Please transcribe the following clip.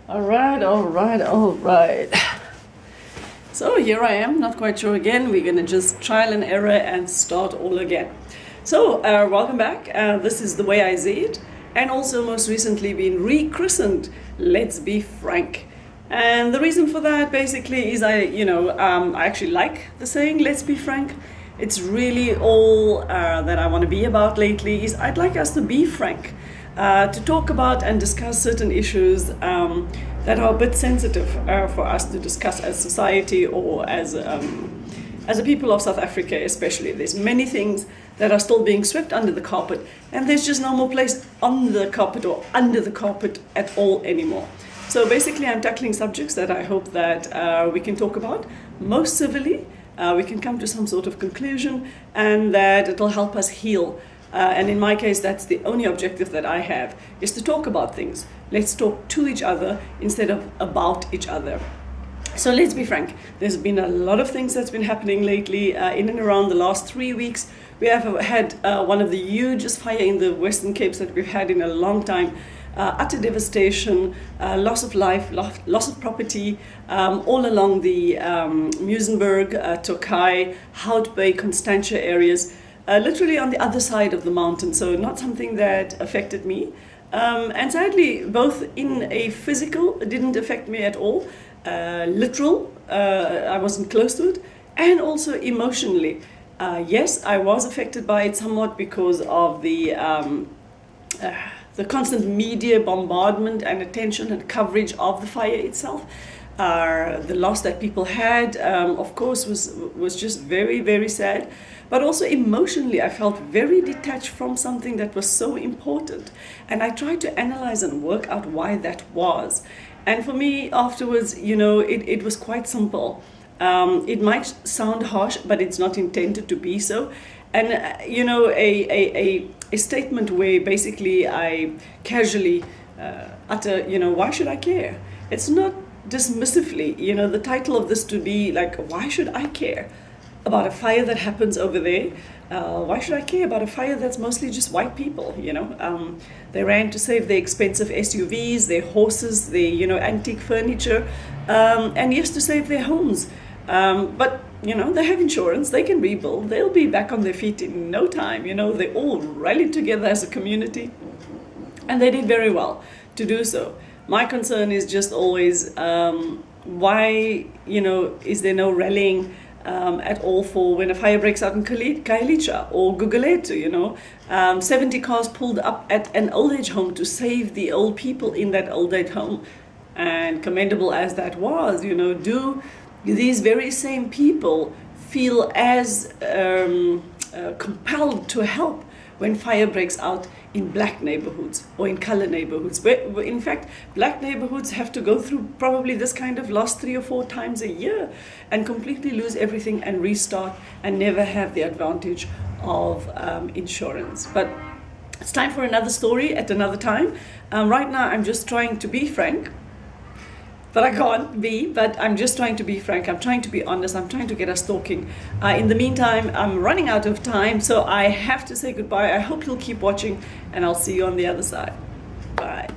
All right, all right, all right. So here I am, not quite sure again. We're going to just trial and error and start all again. So welcome back. This is The Way I See It, and also most recently been rechristened Let's Be Frank. And the reason for that basically is I actually like the saying Let's Be Frank. It's really all that I want to be about lately is I'd like us to be frank. To talk about and discuss certain issues that are a bit sensitive for us to discuss as society or as a people of South Africa especially. There's many things that are still being swept under the carpet, and there's just no more place on the carpet or under the carpet at all anymore. So basically I'm tackling subjects that I hope that we can talk about most civilly, we can come to some sort of conclusion, and that it'll help us heal. And in my case, that's the only objective that I have, is to talk about things. Let's talk to each other instead of about each other. So let's be frank. There's been a lot of things that's been happening lately in and around the last 3 weeks. We have had one of the hugest fire in the Western Capes that we've had in a long time. Utter devastation, loss of life, loss of property, all along the Muizenberg, Tokai, Hout Bay, Constantia areas. Literally on the other side of the mountain, so not something that affected me. And sadly, both in a physical, it didn't affect me at all, literal, I wasn't close to it, and also emotionally. Yes, I was affected by it somewhat because of the constant media bombardment and attention and coverage of the fire itself. The loss that people had, of course, was just very, very sad. But also emotionally, I felt very detached from something that was so important. And I tried to analyze and work out why that was. And for me, afterwards, it was quite simple. It might sound harsh, but it's not intended to be so. And, a statement where basically I casually utter, why should I care? It's not dismissively, the title of this to be like, why should I care about a fire that happens over there? Why should I care about a fire that's mostly just white people? They ran to save their expensive SUVs, their horses, their antique furniture, and yes, to save their homes. But they have insurance, they can rebuild, they'll be back on their feet in no time. They all rallied together as a community, and they did very well to do so. My concern is just always why, is there no rallying at all for when a fire breaks out in Khayelitsha or Gugulethu, 70 cars pulled up at an old age home to save the old people in that old age home. And commendable as that was, do these very same people feel as compelled to help when fire breaks out in black neighborhoods or in color neighborhoods, where in fact black neighborhoods have to go through probably this kind of loss 3 or 4 times a year and completely lose everything and restart and never have the advantage of insurance. But it's time for another story at another time. Right now I'm just trying to be frank, but I can't be, but I'm just trying to be frank. I'm trying to be honest. I'm trying to get us talking. In the meantime, I'm running out of time, so I have to say goodbye. I hope you'll keep watching, and I'll see you on the other side. Bye.